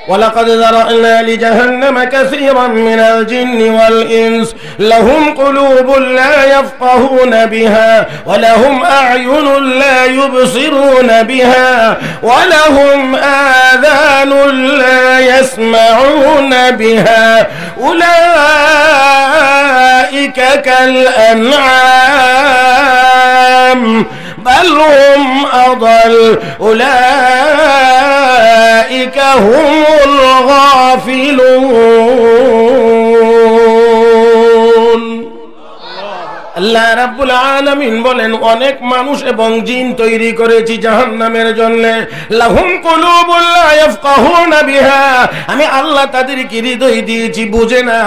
ولقد ذرأنا لجهنم كثيرا من الجن والإنس لهم قلوب لا يفقهون بها ولهم أعين لا يبصرون بها ولهم آذان لا يسمعون بها أولئك كالأنعام بل هم أضل أولئك هم الغافلون আল্লাহ রাব্বুল আলামিন বলেন অনেক মানুষ এবং জিন তৈরি করেছি জাহান্নামের জন্য লাহুম কুলুবুল লা ইয়াফকাহুনা বিহা আমি আল্লাহ তাদেরকে হৃদয় দিয়েছি বুঝে না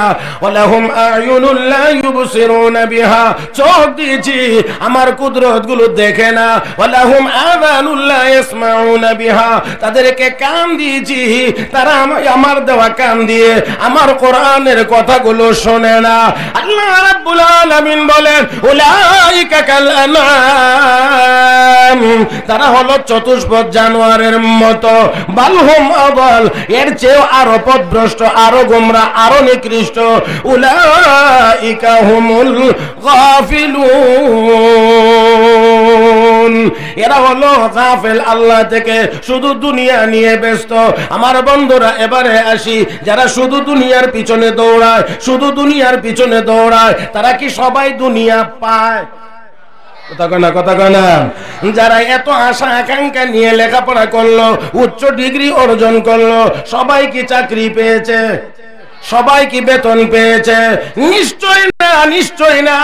ওয়ালাহুম আয়ুনুল লা ইউবসিরুনা বিহা চোখ দিয়েছি আমার কুদরত গুলো দেখে না ওয়ালাহুম আযানুল লা ইয়াসমাউনা বিহা তাদেরকে কান দিয়েছি তারা আমার দেওয়া কান দিয়ে আমার কোরআনের কথাগুলো শোনে না আল্লাহ রাব্বুল আলামিন বলেন উলাইকা কাল আনআম তারা হলো চতুষ্পদ জানোয়ারের মতো বালহুম আদাল এর চেয়ে আরো পথভ্রষ্ট আরো গোমরা আরো নিকৃষ্ট উলাইকা হুমুল গাফিলুন এরা হলো গাফেল আল্লাহ থেকে শুধু দুনিয়া নিয়ে ব্যস্ত আমার বন্ধুরা এবারে আসি যারা শুধু দুনিয়ার পিছনে দৌড়ায় শুধু দুনিয়ার পিছনে দৌড়ায় তারা কি সবাই দুনিয়া পায় কথা কনা যারা এত আশা আকাঙ্ক্ষা নিয়ে লেখাপড়া করলো উচ্চ ডিগ্রি অর্জন করলো সবাই কি চাকরি পেয়েছে সবাই কি বেতন পেয়েছে নিশ্চয় না নিশ্চয় না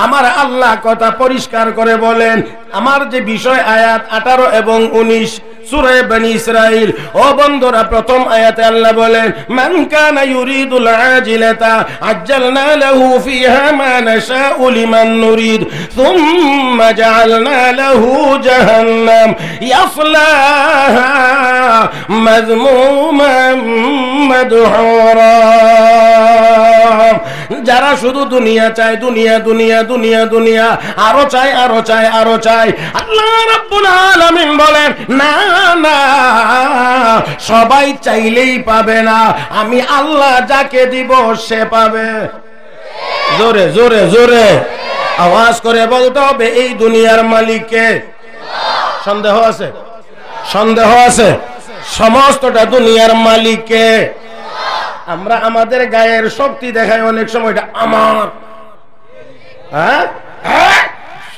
আমার আল্লাহ কথা পরিষ্কার করে বলেন আমার যে বিষয় আয়াত 18 এবং 19 সূরা বনী ইসরাইল ও বন্ধুরা প্রথম আয়াতে আল্লাহ বলেন মান কানা ইউরিদুল আজিলাতা আজ্জালনা লাহু ফিহা মা নাশাউ লিমান নুরিদ সুম্মা জাআলনা লাহু জাহান্নাম ইয়াসলাহা মাযমুমান মাদহুরা যারা শুধু দুনিয়া চায় দুনিয়া দুনিয়া দুনিয়া দুনিয়া আরো চায় আরো চায় আরো চায় আল্লাহ রাব্বুল আলামিন বলেন না না সবাই চাইলেই পাবে না আমি আল্লাহ যাকে দিব সে পাবে জোরে জোরে জোরে আওয়াজ করে বলতে হবে এই দুনিয়ার মালিক কে সন্দেহ আছে সন্দেহ আছে সমস্তটা দুনিয়ার মালিক কে আমরা আমাদের গায়ের শক্তি দেখাই অনেক সময় এটা আমার হ্যাঁ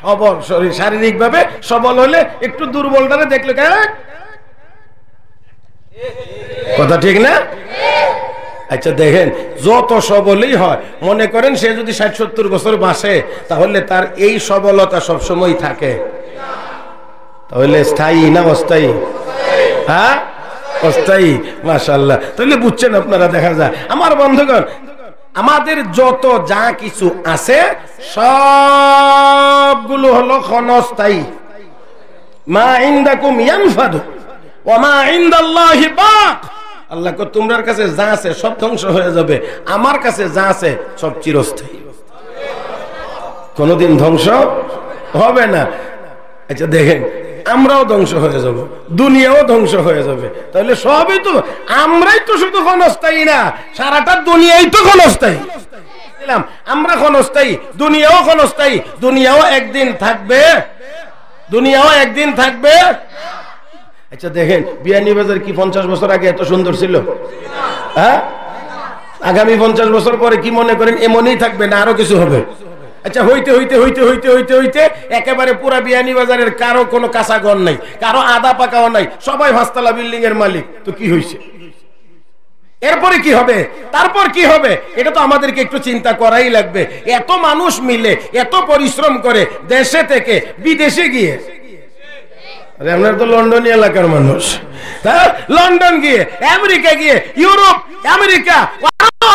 সবল শরীর শারীরিক ভাবে সবল হলে একটু দুর্বলটারে দেখলে কথা ঠিক না আচ্ছা দেখেন যত সবলই হয় মনে করেন সে যদি 60-70 বছর বাঁচে তাহলে তার এই সবলতা সবসময় থাকে তাহলে স্থায়ী না অস্থায়ী হ্যাঁ অস্থায়ী মাশাআল্লাহ তাহলে বুঝছেন আপনারা দেখা যায় আমার বন্ধুগণ আমাদের যত যা কিছু আছে সবগুলো হলো ক্ষণস্থায়ী মা ইনদাকুম ইয়ানফাদু ওয়া মা ইনদাল্লাহি বাক আল্লাহ কো তোমার কাছে যা আছে সব ধ্বংস হয়ে যাবে আমার কাছে যা আছে সব চিরস্থায়ী কোনোদিন ধ্বংস হবে না আচ্ছা দেখেন আমরাও ধ্বংস হয়ে যাব দুনিয়াও ধ্বংস হয়ে যাবে তাহলে সবই তো আমরাই তো শুধু ক্ষণস্থায়ী না সারাটা দুনিয়াই তো ক্ষণস্থায়ী আমরা ক্ষণস্থায়ী দুনিয়াও ক্ষণস্থায়ী দুনিয়াও একদিন থাকবে দুনিয়াও একদিন থাকবে আচ্ছা দেখেন বিয়ানীবাজার কি 50 বছর আগে এত সুন্দর ছিল হ্যাঁ আগামী 50 বছর পরে কি মনে করেন এমনই থাকবে না আরো কিছু হবে আচ্ছা হইতে হইতে হইতে হইতে হইতে হইতে একেবারে পুরা বিয়ানীবাজারের কারো কোনো কাঁচা ঘর নাই কারো আধা পাকাও নাই সবাই 5 তলা বিল্ডিং এর মালিক তো কি হইছে এরপরে কি হবে তারপর কি হবে এটা তো আমাদেরকে একটু চিন্তা করাই লাগবে এত মানুষ মিলে এত পরিশ্রম করে দেশে থেকে বিদেশে গিয়ে আরে আমরা তো লন্ডন এলাকার মানুষ হ্যাঁ লন্ডন গিয়ে আমেরিকা গিয়ে ইউরোপ আমেরিকা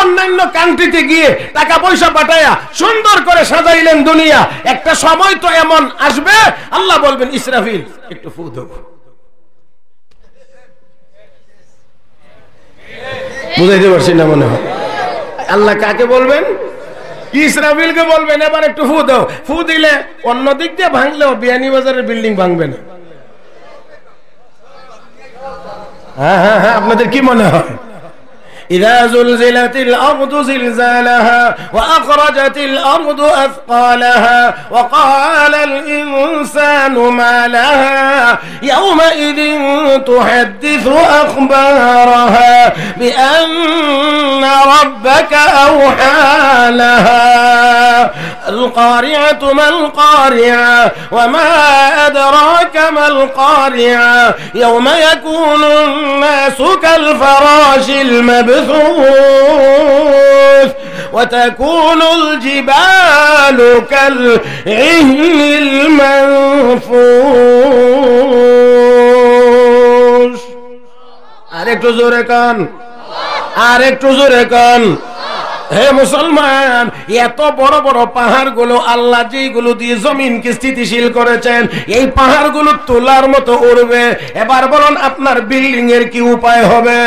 অন্যান্য কান্ট্রিতে গিয়ে টাকা পয়সা পাঠায়া সুন্দর করে সাজাইলেন দুনিয়া একটা সময় তো এমন আসবে আল্লাহ বলবেন ইসরাফিল একটু ফু দাও বুঝাইতে পারছি না মনে হয় আল্লাহ কাকে বলবেন ইসরাফিলকে বলবেন এবার একটু ফু দাও ফু দিলে অন্য দিক দিয়ে ভাঙলেও বিয়ানীবাজারের বিল্ডিং ভাঙবে না হ্যাঁ হ্যাঁ হ্যাঁ, আপনাদের কি মনে হয়? إذا زلزلت الأرض زلزالها وأخرجت الأرض أثقالها وقال الإنسان ما لها يومئذ تحدث أخبارها بأن ربك أوحى لها القارعة ما القارعة وما أدراك ما القارعة يوم يكون الناس كالفراش المبثوث وتكون الجبال كالعهن المنفوش আরেকটু জোরে কান, আরেকটু জোরে কান। হে মুসলমান, এত বড় বড় পাহাড়গুলো আল্লাহ যেগুলো দিয়ে জমিনকে স্থিতিশীল করেছেন, এই পাহাড়গুলো তোলার মতো উড়বে। এবার বলুন আপনার বিল্ডিং এর কি উপায় হবে?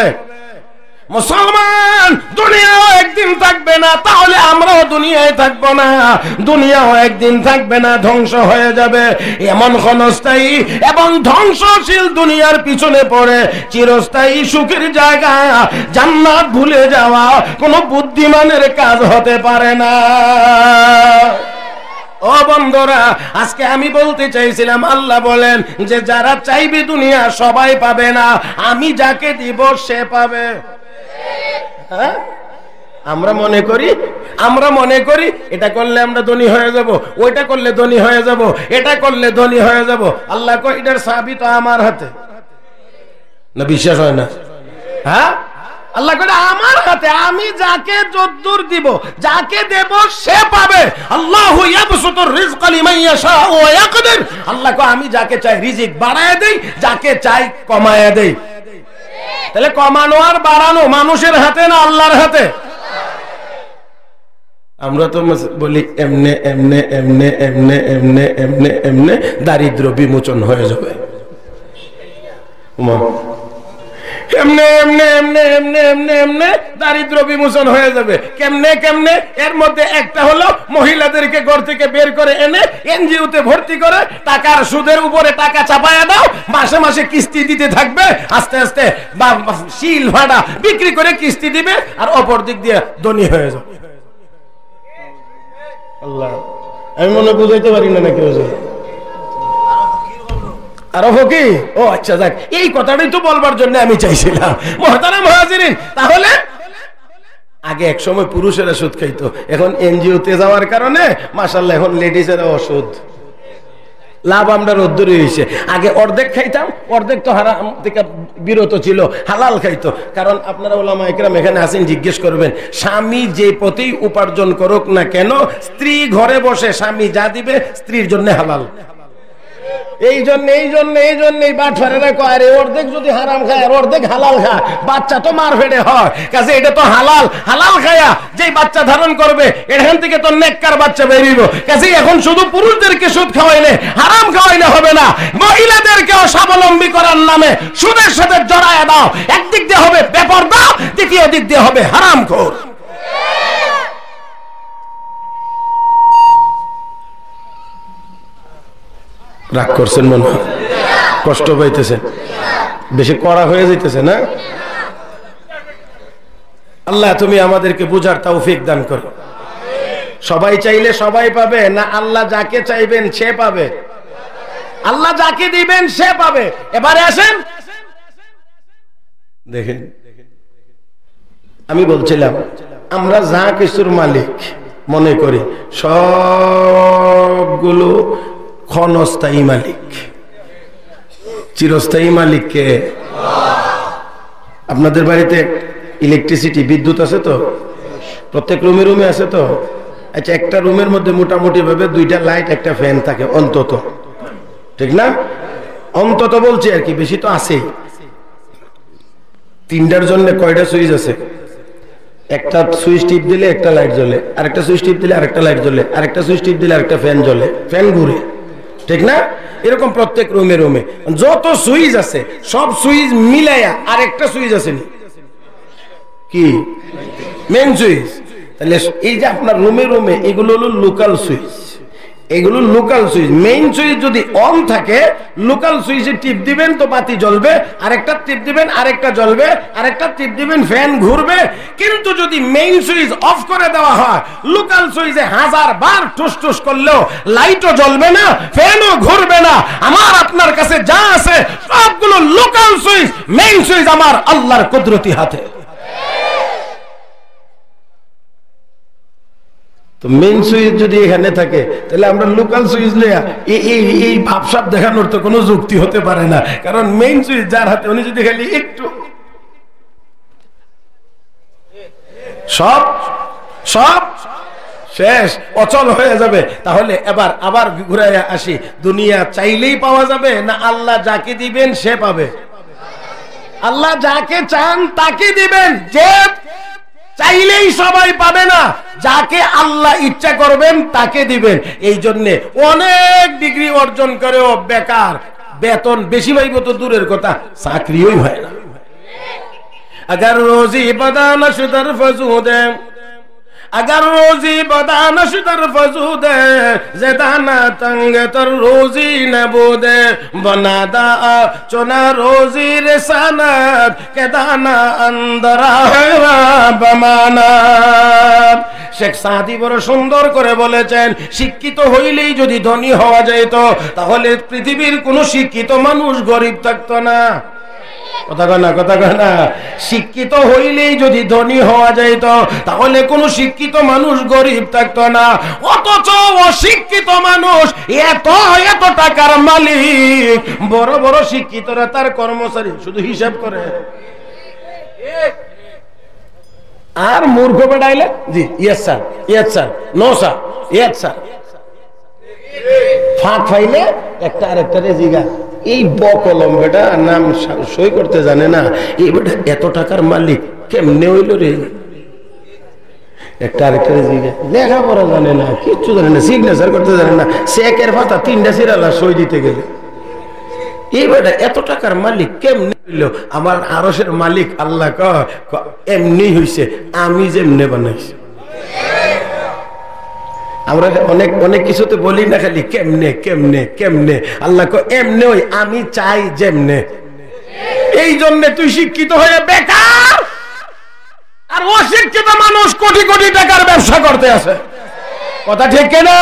মুসলমান, দুনিয়াও একদিন থাকবে না, তাহলে আমরাও দুনিয়ায় থাকবো না। দুনিয়াও একদিন থাকবে না, ধ্বংস হয়ে যাবে। এমন ক্ষণস্থায়ী এবং ধ্বংসশীল দুনিয়ার পিছনে পড়ে চিরস্থায়ী সুখের জায়গা জান্নাত ভুলে যাওয়া কোনো বুদ্ধিমানের কাজ হতে পারে না। ও বন্ধুরা, আজকে আমি বলতে চাইছিলাম, আল্লাহ বলেন যে যারা চাইবে দুনিয়া সবাই পাবে না, আমি যাকে দিব সে পাবে। হ্যাঁ, আমরা মনে করি এটা করলে আমরা ধনী হয়ে যাব, ওইটা করলে ধনী হয়ে যাব, এটা করলে ধনী হয়ে যাব। আল্লাহ কয় এটার চাবি তো আমার হাতে। না বিশ্বাস হয় না? হ্যাঁ, আল্লাহ কয় আমার হাতে, আমি যাকে যদ্দুর দিব, যাকে দেব সে পাবে। আল্লাহু ইয়াবসুতুর রিজকা লিমান ইয়াশাউ ওয়া ইয়াকদির। আল্লাহ কয় আমি যাকে চাই রিজিক বাড়ায় দেই, যাকে চাই কমায় দেই। তাহলে কমানো আর বাড়ানো মানুষের হাতে না আল্লাহর হাতে? আমরা তো বলি এমনে এমনে এমনে এমনে এমনে এমনে এমনে দারিদ্র বিমোচন হয়ে যাবে। এমনে এমনে এমনে এমনে এমনে এমনে দারিদ্র বিমোচন হয়ে যাবে। কেমনে কেমনে? এর মধ্যে একটা হলো মহিলাদেরকে ঘর থেকে বের করে এনে এনজিওতে ভর্তি করে টাকার সুদের উপরে টাকা চাপায়া দাও, মাসে মাসে কিস্তি দিতে থাকবে, আস্তে আস্তে শিল ভাড়া বিক্রি করে কিস্তি দিবে, আর অপর দিক দিয়ে ধনী হয়ে যাবে। আল্লাহ, আমি মনে বুঝাইতে পারি না নাকি? আরো ফকি, ও আচ্ছা, যাক, এই কথাটাই তো বলবার জন্য আমি চাইছিলাম। মুহতারাম মুহাজিরিন, তাহলে আগে এক সময় পুরুষেরা সুদ খাইতো, এখন এনজিওতে যাওয়ার কারণে মাশাআল্লাহ এখন লেডিসেরা ওষুধ লাভ আমরা রোদ্দুরি হয়েছে। আগে অর্ধেক খাইতাম, অর্ধেক তো হারাম থেকে বিরত ছিল, হালাল খাইতো। কারণ আপনারা ওলামা ইকরাম এখানে আছেন, জিজ্ঞেস করবেন, স্বামী যে পথেই উপার্জন করুক না কেন, স্ত্রী ঘরে বসে স্বামী যা দিবে স্ত্রীর জন্য হালাল। এই জন্যই বাটফারেরা কয় আরে অর্ধেক যদি হারাম খায় আর অর্ধেক হালাল খায়, বাচ্চা তো মার ফেটে হয়, কাজে এটা তো হালাল। হালাল খায়া যেই বাচ্চা ধারণ করবে এখান থেকে তো নেককার বাচ্চা বেরিয়ে। কাজে এখন শুধু পুরুষদেরকে সুদ খাওয়াইলে, হারাম খাওয়াইলে হবে না, মহিলাদেরকেও স্বাবলম্বী করার নামে সুদের সাথে জড়ায় দাও। একদিক দিয়ে হবে বেপরদা, দ্বিতীয় দিক দিয়ে হবে হারামখোর। রাগ করছেন মনে হয়, কষ্ট পাইতেছেন, বেশি কড়া হয়ে যাইতেছে না? আল্লাহ তুমি আমাদেরকে বুঝার তৌফিক দান করো। সবাই চাইলে সবাই পাবে না, আল্লাহ যাকে চাইবেন সে পাবে, আল্লাহ যাকে দিবেন সে পাবে। এবারে আসেন দেখেন, আমি বলছিলাম আমরা যা কিছুর মালিক মনে করি সবগুলো ক্ষণস্থায়ী মালিক। চিরস্থায়ী মালিককে? আপনাদের বাড়িতে ইলেকট্রিসিটি বিদ্যুৎ আছে তো? প্রত্যেক রুমে রুমে আছে তো? আচ্ছা, একটা রুমের মধ্যে মোটামুটি ভাবে 2টা লাইট, একটা ফ্যান থাকে অন্তত, ঠিক না? অন্তত বলছি আর কি, বেশি তো আছেই। 3টার জন্য কয়টা সুইচ আছে? একটা সুইচ টিপ দিলে একটা লাইট জ্বলে, আরেকটা সুইচ টিপ দিলে আরেকটা লাইট জ্বলে, আরেকটা সুইচ টিপ দিলে আরেকটা ফ্যান জ্বলে, ফ্যান ঘুরে, ঠিক না? এরকম প্রত্যেক রুমে রুমে যত সুইচ আছে সব সুইচ মিলাইয়া আরেকটা সুইচ আছে কি? Main switch. তাহলে এই যে আপনার রুমে রুমে এগুলো হলো লোকাল সুইচ, এগুলো লোকাল সুইচ। মেইন সুইচ যদি অন থাকে, লোকাল সুইচে টিপ দিবেন তো বাতি জ্বলবে, আরেকটা টিপ দিবেন আরেকটা জ্বলবে, আরেকটা টিপ দিবেন ফ্যান ঘুরবে। কিন্তু যদি মেইন সুইচ অফ করে দেওয়া হয়, লোকাল সুইচে 1000 বার ঠুস ঠুস করলেও লাইটও জ্বলবে না, ফ্যানও ঘুরবে না। আমার আপনার কাছে যা আছে সবগুলো লোকাল সুইচ, মেইন সুইচ আমার আল্লাহর কুদরতি হাতে। তো মেইন সুইচ যদি এখানে থাকে, তাহলে আমরা লোকাল সুইচ লইয়া এই ভাবসাব দেখানোর তো কোনো যুক্তি হতে পারে না। কারণ মেইন সুইচ যার হাতে, উনি যদি খালি একটু সব সব শেষ, অচল হয়ে যাবে। তাহলে এবার আবার ঘুরাইয়া আসি, দুনিয়া চাইলেই পাওয়া যাবে না আল্লাহ যাকে দিবেন সে পাবে? আল্লাহ যাকে চান তাকে দিবেন, যে চাইলেই সবাই পাবে না, যাকে আল্লাহ ইচ্ছা করবেন তাকে দিবেন। এই জন্যে অনেক ডিগ্রি অর্জন করেও বেকার, বেতন বেশি পাইব তো দূরের কথা, চাকরিও হয় না। अगर रोजी बदानश तरफ जूदे, अगर रोजी बदानश तरफ जूदे, ज़ेदाना तंग तर रोजी नबूदे, बनादा चुना रोजी रसानत के दाना अंदरा बमाना। শেখ সাদি বড় সুন্দর করে বলেছেন, শিক্ষিত হইলেই যদি ধনী হওয়া যেত, তাহলে পৃথিবীর কোন শিক্ষিত মানুষ গরিব থাকতো না। কথা কনা, কথা কনা। শিক্ষিত হইলেই যদি ধনী হওয়া যেত, তাহলে কোন শিক্ষিত মানুষ গরিব থাকতো না। অথচ অশিক্ষিত মানুষ এত এত টাকার মালিক, বড় বড় শিক্ষিতরা তার কর্মচারী, শুধু হিসাব করে। আর মূর্খ বেড়াইলে জি yes sir, yes sir, no sir, yes sir. ফাঁক ফাইলে একটা আরেকটা জিগা, এই বকলম বেটা নাম সই করতে জানে না, এই বেটা এত টাকার মালিক কেমনে হইল রে? একটা আরেকটা জিগা, লেখাপড়া জানে না, কিচ্ছু জানে না, সিগনেচার করতে জানে না, চেকের পাতা 3টা সিরালা সই দিতে গেলে। এই বেটা এত টাকার মালিক কেমনে হইল? আমার আরশের মালিক আল্লাহ এমনি হইছে, আমি যেমনে বানাইছি। আমরা অনেক অনেক কিছুতে বলি না, খালি কেমনে কেমনে কেমনে। আল্লাহ এমনে ওই আমি চাই যেমনে। এই জন্য তুই শিক্ষিত হয়ে বেকার, আর অশিক্ষিত মানুষ কোটি কোটি টাকার ব্যবসা করতে আছে। কথা ঠিক না?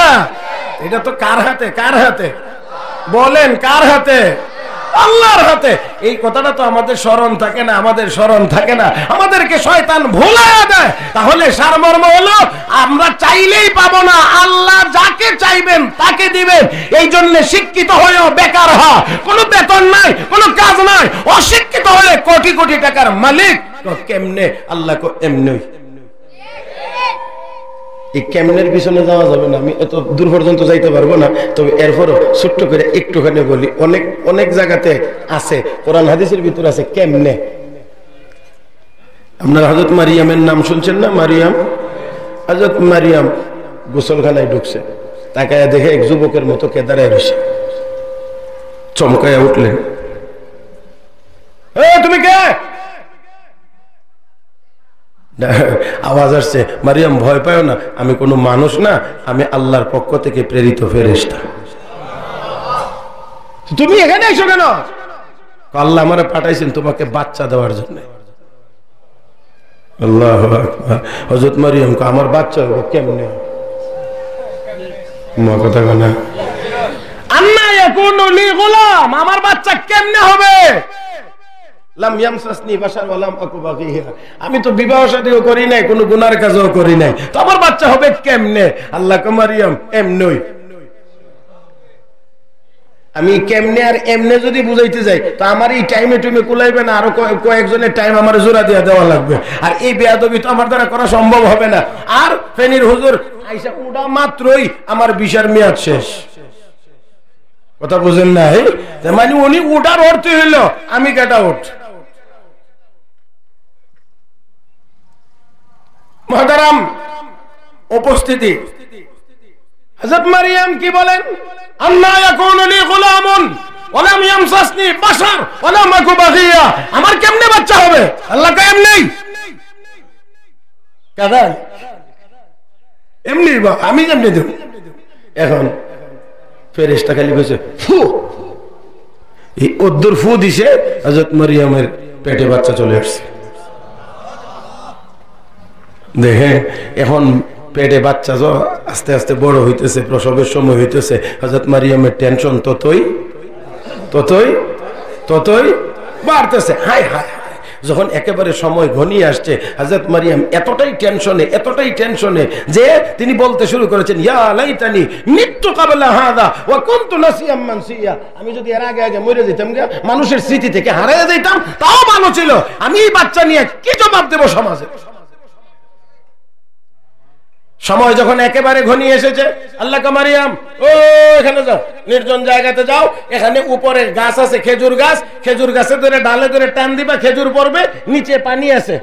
এটা তো কার হাতে? কার হাতে বলেন? কার হাতে? আল্লাহর হাতে। এই কথাটা তো আমাদের স্মরণ থাকে না, আমাদের স্মরণ থাকে না, আমাদেরকে শয়তান ভুলাইয়া দেয়। তাহলে সারমর্ম হলো, আমরা চাইলেই পাবো না, আল্লাহ যাকে চাইবেন তাকে দিবেন। এই জন্য শিক্ষিত হয়েও বেকার হয়, কোনো বেতন নাই, কোনো কাজ নাই। অশিক্ষিত হয়ে কোটি কোটি টাকার মালিক কেমনে? আল্লাহ এমনি। এই কেমনের পিছনে যাওয়া যাবে না, আমি এত দূর পর্যন্ত যাইতে পারবো না। তবে এরপরও ছোট্ট করে একটুখানি বলি, অনেক অনেক জায়গাতে আছে, কোরআন হাদিসের ভিতর আছে কেমনে। আপনারা হযরত মারিয়ামের নাম শুনছেন না? মারিয়াম, হযরত মারিয়াম গোসলখানায় ঢুকছে, তাকায় দেখে এক যুবকের মতো কেদারায় রয়েছে। চমকায় উঠলেন, তুমি কে? আওয়াজ আসছে, মারিয়াম ভয় পাও না, আমি কোনো মানুষ না, আমি আল্লাহর পক্ষ থেকে প্রেরিত ফেরেশতা। তুমি এখানে এসো কেন? আল্লাহ আমারে পাঠাইছেন তোমাকে বাচ্চা দেওয়ার জন্য। আল্লাহু আকবার। হযরত মারিয়াম কো আমার বাচ্চা হবে কেমনে? মা কথা না, আন্না ইয়াকুনু লি গুলাম, আমার বাচ্চা কেমনে হবে? লাম ইয়ামসাসনি বাশার ওয়া লাম আকু বাগিয়া, আমি তো বিবাহ শাদীও করি নাই, কোনো গুনার কাজও করি নাই, তো আমার বাচ্চা হবে কেমনে? আল্লাহ কো মারিয়াম এমনই। আমি কেমনে আর এমনে যদি বুঝাইতে যাই, তো আমার এই টাইমে টুমে কুলাইবে না, আরো কয়েকজনের টাইম আমার জোড়া দিয়ে দেওয়া লাগবে। আর এই বেয়াদবি তো আমার দ্বারা করা সম্ভব হবে না। আর ফেনীর হুজুর আইসা উড়া মাত্রই আমার ভিসার মেয়াদ শেষ। কথা বুঝেন না? মানে উনি উঠার অর্থ হইল আমি গেট আউট। মুহতারাম উপস্থিতি, হযরত মারিয়াম কি বলেন? আন্না ইয়াকুনু লি গুলামুন ওয়া লাম ইয়ামসাসনি বাশার ওয়া লাম আকু বাগিয়া, আমার কেমনে বাচ্চা হবে? আল্লাহ কয় এমনি। কাদা এমনি, আমি যেমনি দেব। এখন ফেরেশতা খালি কইছে ফু, এই অদ্দুর ফু দিছে, হযরত মারিয়ামের পেটে বাচ্চা চলে আসছে। দেখে এখন পেটে বাচ্চা আস্তে আস্তে বড় হইতেছে, প্রসবের সময় হইতেছে, হযরত মারিয়ামের টেনশন ততই বাড়তেছে। হায় হায়, যখন একেবারে সময় ঘনিয়ে আসছে, হযরত মারিয়াম এতটাই টেনশনে যে তিনি বলতে শুরু করেছেন, ইয়া লাইতানি মিততু ক্বাবলা হাযা ওয়া কুনতু নাসিয়াম মানসিয়া, আমি যদি এর আগে মরে যেতাম, মানুষের স্মৃতি থেকে হারিয়ে যেতাম, তাও ভালো ছিল। আমি এই বাচ্চা নিয়ে কি জবাব দেব সমাজে? সময় যখন একেবারে ঘনিয়ে এসেছে, আল্লাহ কা মারিয়াম, ও এখানে যাও, নির্জন জায়গাতে যাও, এখানে উপরে গাছ আছে, খেজুর গাছ, খেজুর গাছে ধরে ডালে ধরে টান দিবা, খেজুর পড়বে, নিচে পানি আছে।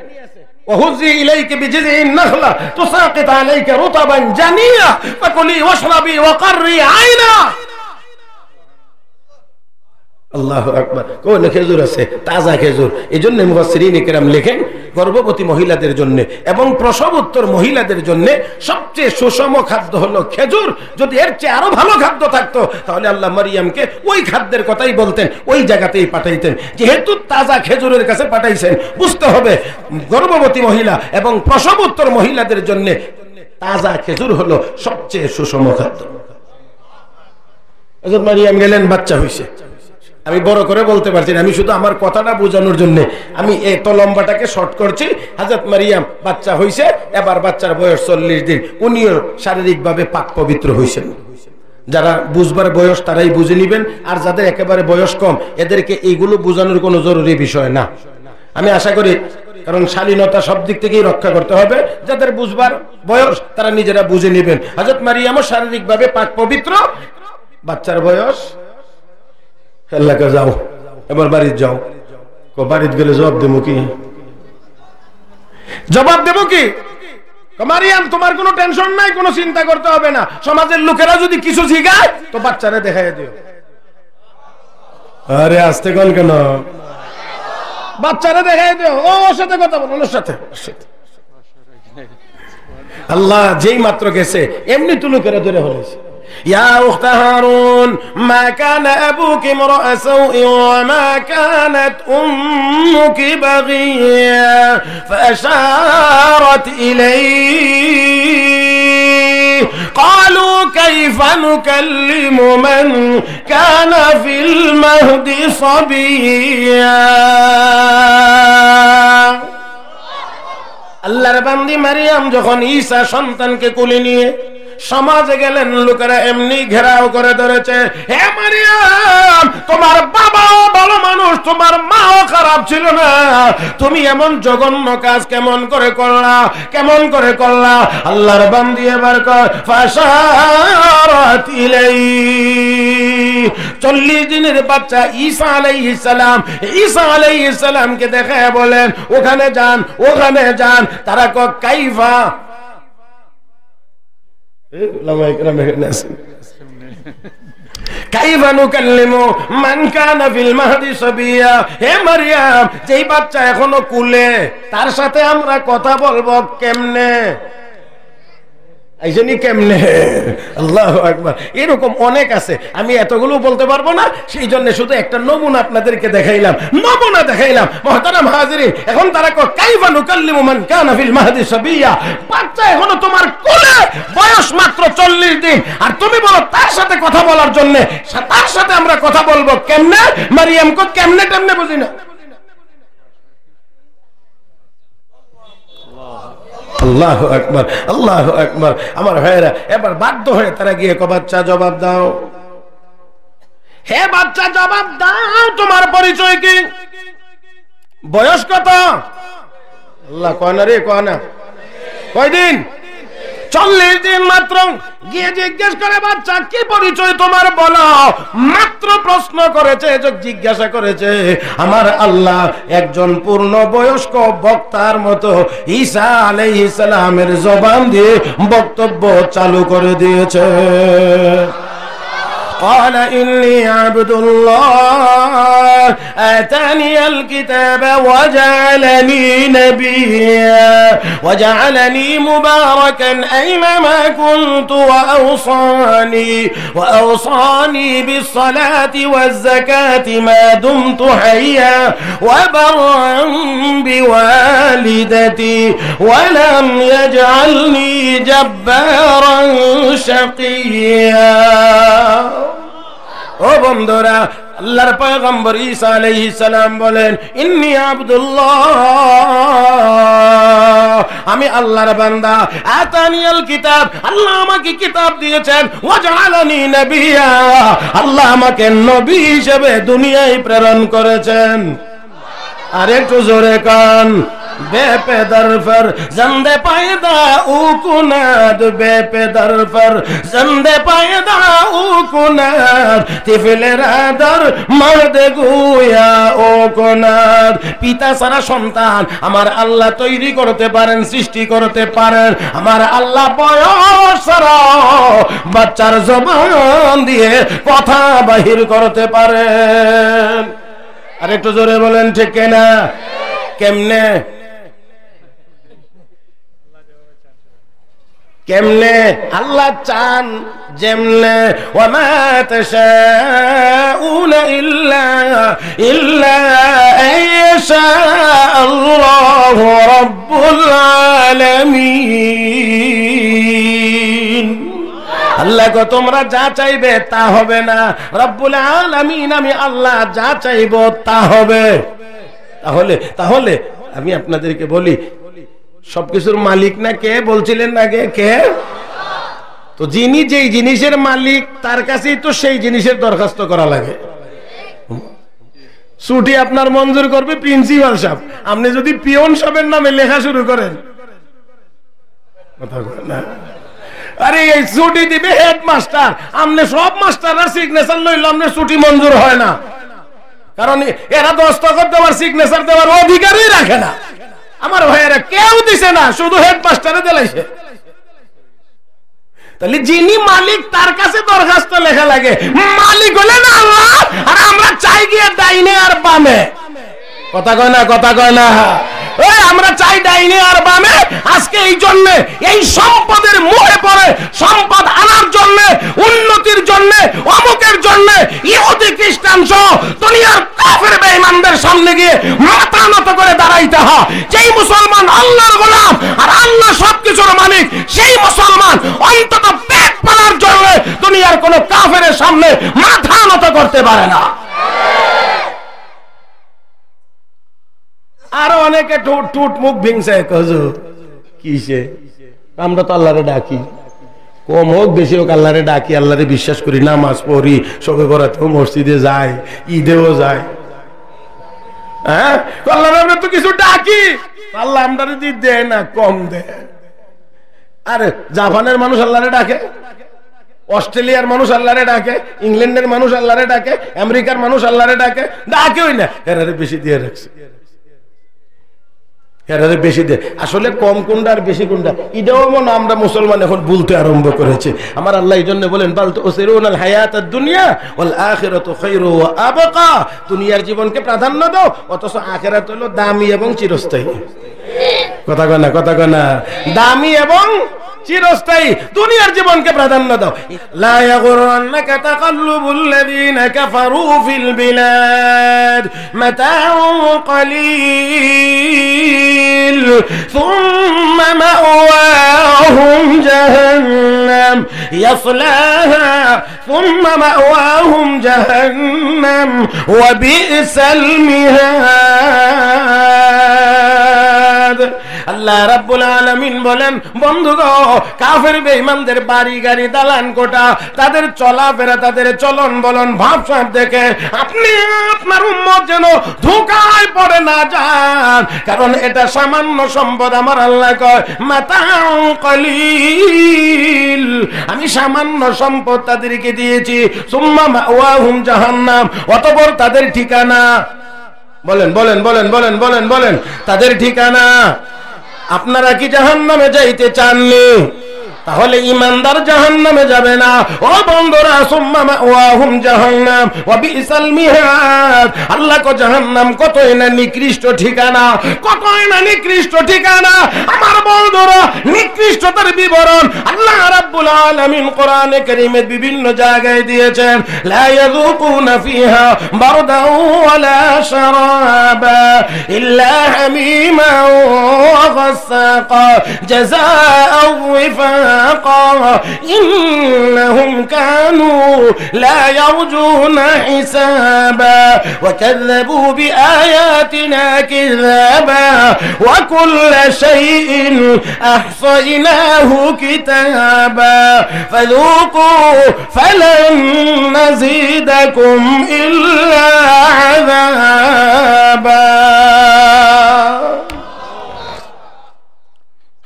ওহুজি ইলাইকি বিজিযিন নাখলা তুসাকিত আলাইকা রুতাবান জানিয়া ফাকুলি ওয়াশরাবি ওয়া qarri আইনা। আল্লাহু আকবার। কোন খেজুর আছে? তাজা খেজুর। এজন্য মুফাসসিরিন ইকরাম লেখেন, গর্ভবতী মহিলাদের জন্য এবং প্রসবোত্তর মহিলাদের জন্য সবচেয়ে সুষম খাদ্য হলো খেজুর। যদি এর চেয়ে আরো ভালো খাদ্য থাকতো তাহলে আল্লাহ মারিয়ামকে ওই খাদ্যের কথাই বলতেন, ওই জায়গাতেই পাঠাইতেন। যেহেতু তাজা খেজুরের কাছে পাঠাইছেন, বুঝতে হবে গর্ভবতী মহিলা এবং প্রসবোত্তর মহিলাদের জন্য তাজা খেজুর হলো সবচেয়ে সুষম খাদ্য। হযরত মারিয়াম গেলেন, বাচ্চা হইছে। আমি বড় করে বলতে পারছি না, আমি শুধু আমার কথাটা বোঝানোর জন্য আমি এত লম্বাটাকে শর্ট করছি। হযরত মারিয়াম বাচ্চা হইছে, এবার বাচ্চার বয়স 40 দিন। উনিও শারীরিকভাবে পাক পবিত্র হইছেন। যারা বুঝবার বয়স তারাই বুঝে নিবেন, আর যাদের একেবারে বয়স কম এদেরকে এইগুলো বোঝানোর কোনো জরুরি বিষয় না, আমি আশা করি। কারণ শালীনতা সব দিক থেকেই রক্ষা করতে হবে। যাদের বুঝবার বয়স তারা নিজেরা বুঝে নিবেন। হযরত মারিয়ামও শারীরিকভাবে পাক পবিত্র, বাচ্চার বয়স। আল্লাহকে যাও, এবার বাড়িতে যাও। বাড়িতে গেলে জবাব দেবো কি? মারিয়াম, তোমার কোনো টেনশন নাই, কোনো চিন্তা করতে হবে না। সমাজের লোকেরা যদি কিছু শিখায় তো বাচ্চারা দেখাই দিও। আরে আসতে কোন কেন? বাচ্চারা দেখাই দিও, ওর সাথে কথা বলো, ওর সাথে। আল্লাহ যেই মাত্র গেছে এমনি তো লোকেরা ধরে হয়েছে। يا أخت هارون ما كان أبوك امرأ سوء وما كانت أمك بغيا فأشارت إليه قالوا كيف نكلم من كان في المهد صبيا আল্লাহর বান্দি মারিয়াম যখন ঈসা সন্তানকে কোলে নিয়ে সমাজে গেলেন, লোকেরা এমনি ঘেরাও করে ধরেছে, হে মারিয়াম, তোমার বাবাও ভালো মানুষ, তোমার মাও খারাপ ছিল না, তুমি এমন জঘন্য কাজ কেমন করে করলা? আল্লাহর বান্দি এবার কয় ফাশারাত ইলাইহি, 40 দিনের বাচ্চা ঈসা আলাইহিস সালামকে দেখায় বলেন, ওখানে যান। তারা কয় কাইফা, কাইফা নুকাল্লিমু মান কানা ফিল মাহদি সাবিয়া। হে মারিয়াম, যেই বাচ্চা এখনো কুলে, তার সাথে আমরা কথা বলবো কেমনে? কেমনে? আল্লাহু আকবার। এরকম অনেক আছে, আমি এতগুলো বলতে পারবো না, সেই জন্য শুধু একটা নমুনা আপনাদেরকে দেখাইলাম। মুহতারাম হাজিরিন, এখন তারা কয় কাইফা নুকাল্লিমু মান কানা ফিল মাহদি সাবিয়া। বাচ্চা এখনো তোমার কোলে, বয়স মাত্র 40 দিন, আর তুমি বলো তার সাথে কথা বলার জন্য, তার সাথে আমরা কথা বলবো কেমনে? মারিয়াম কো কেমনে টেমনে বুঝি না। আল্লাহু আকবার, আল্লাহু আকবার। আমার ভাইয়েরা, এবার বাধ্য হয়ে তারা গিয়ে বাচ্চা জবাব দাও, হে বাচ্চা জবাব দাও, তোমার পরিচয় কি, বয়স কত? আল্লাহ কয় না রে, কয় না, কয়দিন? 40 দিন মাত্র। গিয়ে জিজ্ঞেস করে, বাচ্চা কি পরিচয় তোমার বলো? মাত্র প্রশ্ন করেছে, জিজ্ঞাসা করেছে, আমার আল্লাহ একজন পূর্ণ বয়স্ক বক্তার মতো ঈসা আলাইহিস সালামের জবান দিয়ে বক্তব্য চালু করে দিয়েছে। قال إني عبد الله آتاني الكتاب وجعلني نبيا وجعلني مباركا أينما كنت وأوصاني بالصلاة والزكاة ما دمت حيا وبرا بوالدتي ولم يجعلني جبارا شقيا ও বন্ধুরা আল্লাহর পয়গম্বর ঈসা আলাইহিস সালাম বলেন ইন্নী আব্দুল্লাহ আমি আল্লাহর বান্দা আতানিয়াল কিতাব আল্লাহ আমাকে কিতাব দিয়েছেন ওয়া জাআলানি নবিয়্যা আল্লাহ আমাকে নবী হিসেবে দুনিয়ায় প্রেরণ করেছেন আর একটু জোরে কান बेपदर फर ज़ंदे पैदा उकुनाद बेपदर फर ज़ंदे पैदा उकुनाद तिफिले रादर मर्द गुया उकुनाद पिता सारा সন্তান আমার আল্লাহ তৈরি করতে পারেন সৃষ্টি করতে পারেন আমার আল্লাহ বয়স সারা বাচ্চার জবান দিয়ে কথা বাহির করতে পারেন আর একটু জোরে বলেন ঠিক না কেমনে কেমনে আল্লাহ চান যেমনে ওয়া মা তাশাউনা ইল্লা আইশা আল্লাহু রাব্বুল আলামিন আল্লাহ গো তোমরা যা চাইবে তা হবে না রব্বুল আলামিন আমি আল্লাহ যা চাইবো তা হবে তাহলে আমি আপনাদেরকে বলি সবকিছুর মালিক না কে বলছিলেন না কে তো যিনি যেই জিনিসের মালিক তার কাছেই তো সেই জিনিসের দরখাস্ত করা লাগে ছুটি আপনার মঞ্জুর করবে প্রিন্সিপাল সাহেব আপনি যদি পিয়ন সাহেবের নামে লেখা শুরু করেন কথা বলেন না আরে এই ছুটি দিবে হেডমাস্টার আপনি সব মাস্টাররা সিগনেচার লইল আপনি ছুটি মঞ্জুর হয় না কারণ এরা দস্তখত দেওয়ার সিগনেচার দেওয়ার অধিকারই রাখে না আমার ভাইয়েরা কেউ দিছে না শুধু হেডমাস্টারে দিলাইছে তাহলে যিনি মালিক তার কাছে দরখাস্ত লেখা লাগে মালিক হলেন আল্লাহ আর আমরা চাই গিয়ে ডাইনে আর বামে কথা কয় না ওই আমরা চাই ডাইনে আর বামে আজকে এই জন্য এই সম্পদের মোহে পড়ে সম্পদ আনার জন্য উন্নতির জন্য অমুকের জন্য ইহুদি খ্রিস্টান সহ দুনিয়ার কাফের বেঈমানদের সামনে গিয়ে মাথা নত করে দাঁড়াইতে হয় যেই মুসলমান আল্লাহর গোলাম আর আল্লাহ সবকিছুর মালিক সেই মুসলমান অন্তত পেট পালার জন্য দুনিয়ার কোন কাফের সামনে মাথা নত করতে পারে না আরো অনেকে টুট মুখ ভিংসে কিসে আমরা তো আল্লাহরে ডাকি কম হোক বেশি হোক আল্লাহরে ডাকি আল্লাহরে বিশ্বাস করি নামাজ পড়ি সবে বরাতেও মসজিদে যাই ঈদেও যাই হ্যাঁ আল্লাহরে আমরা তো কিছু ডাকি আল্লাহ আমরা দেয় না কম দেয় আরে জাপানের মানুষ আল্লাহরে ডাকে অস্ট্রেলিয়ার মানুষ আল্লাহরে ডাকে ইংল্যান্ডের মানুষ আল্লাহরে ডাকে আমেরিকার মানুষ আল্লাহরে ডাকে ওই না এরা বেশি দিয়ে রাখছে বেশি দেয় আসলে কম কোনটা আর বেশি কোনটা এটাও মনে আমরা মুসলমান এখন বলতে আরম্ভ করেছে আমার আল্লাহ এই জন্য বলেন বাল তুসিরুনাল হায়াতাদ দুনিয়া ওয়াল আখিরাতু খায়রু ওয়া আবকা দুনিয়ার জীবনকে প্রাধান্য দাও অথচ আখিরাত হলো দামি এবং চিরস্থায়ী কথা কয় না দামি এবং চিরস্থায়ী দুনিয়ার জীবনকে প্রাধান্য দাও লা ইয়াগুরন্নাকা তাকাল্লুবুল লাযিনা কাফারু ফিল বিলাদ মাতাউন কালিল সুম্মা মাওয়াহুম জাহান্নাম ইয়াসলাহা সুম্মা মাওয়াহুম জাহান্নাম ওয়া বি'সাল মিহাদ আল্লাহ রাব্বুল আলামিন বলেন বন্ধুগণ কাফের বেঈমানদের বাড়ি গাড়ি দালান কোঠা তাদের চলাফেরা তাদের চলন বলন ভাবসাব দেখে আপনি আপনার উম্মত যেন ধোঁকায় পড়ে না যান কারণ এটা সামান্য সম্পদ আমার আল্লাহ কয় মাতাউ কলিল আমি সামান্য সম্পদ তাদেরকে দিয়েছি সুম্মা মাওয়াহুম জাহান্নাম অতঃপর তাদের ঠিকানা বলেন তাদের ঠিকানা আপনারা কি জাহান্নামে যাইতে চাননি তাহলে ইমানদার জাহান্নামে যাবে না। ও বন্ধুরা, সুম্মা মাওয়াহুম জাহান্নাম ওয়া বিসাল মিহাদ। আল্লাহ কো জাহান্নাম কতই না নিকৃষ্ট ঠিকানা, কতই না নিকৃষ্ট ঠিকানা। আমার বন্ধুরা, নিকৃষ্টতার বিবরণ আল্লাহ রাব্বুল আলামিন কোরআনে কারীমের বিভিন্ন জায়গায় দিয়েছেন। লা ইয়াযুকুনা ফিহা বারদাও ওয়ালা শারাবা ইল্লা হামিমা ওয়া গাসসাকা জাযাআও ওয়িফাকা ইন্নাহুম কানু লা ইয়ারজুনা হিসাবা ওয়া কাযযাবু বিআয়াতিনা কিযাবা ওয়া কুল্লা শাইইন আহসাইনাহু কিতাবা ফাযুকু ফালান নাযীদাকুম ইল্লা আযাবা।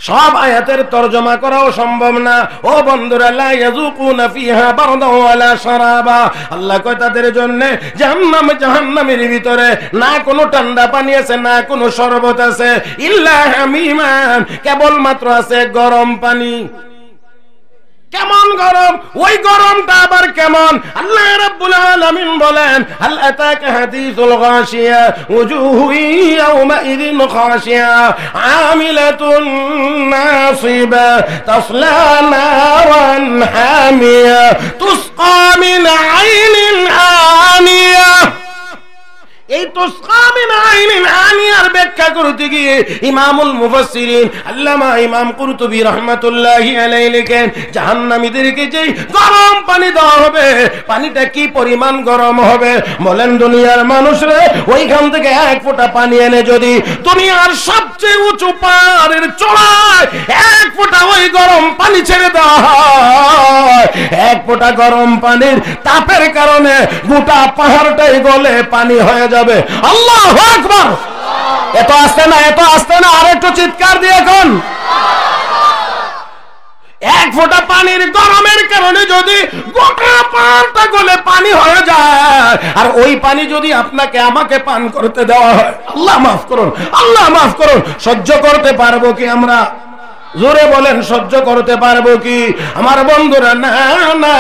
সব আয়াতের তরজমা করাও সম্ভব না। ও বন্ধুরা, লা ইয়াযুকুনা ফিহা বারদাও ওয়ালা শারাবা। আল্লাহ কয় তাদের জন্য জাহান্নামের ভিতরে না কোনো ঠান্ডা পানি আছে, না কোনো শরবত আছে, ইল্লা হামিমান, কেবলমাত্র আছে গরম পানি। কেমন গরম? ওই গরমটা আবার কেমন? আল্লাহ রাব্বুল আলামিন বলেন, হাল আতাকা হাদিসুল গাশিয়া ওয়াজুহু ইয়াওমাইযিন খাশিয়া আমিলাতুন নাসিবা তাসলা নারান হামিয়া তুসকা মিন আইনিন আনিয়া। এই তুসকা মিন আইনিন আনিয়ার ব্যাখ্যা করতে গিয়ে ইমামুল মুফাসসিরিন আল্লামা ইমাম কুরতুবী রাহমাতুল্লাহি আলাইহি লিখেন, জাহান্নামীদেরকে যে গরম পানি দেওয়া হবে, পানিটা কি পরিমাণ গরম হবে বলেন? দুনিয়ার মানুষরে ওইখান থেকে এক ফোঁটা পানি এনে যদি দুনিয়ার সবচেয়ে উঁচু পাহাড়ের চূড়ায় এক ফোঁটা ওই গরম পানি ছেড়ে দেওয়া হয়, এক ফোঁটা গরম পানির তাপের কারণে গোটা পাহাড়টাই গলে পানি হয়ে যাবে। আল্লাহু আকবার। এত আসতে না, এত আসতে না, আর একটু চিৎকার দিয়ে এখন। এক ফোঁটা পানির গরমের কারণে যদি গোটা পাহাড়টা গলে পানি হয়ে যায়, আর ওই পানি যদি আপনাকে আমাকে পান করতে দেওয়া হয়, আল্লাহ মাফ করুন, আল্লাহ মাফ করুন, সহ্য করতে পারবো কি আমরা? জোরে বলেন, সহ্য করতে পারবো কি? আমার বন্ধুরা, না না,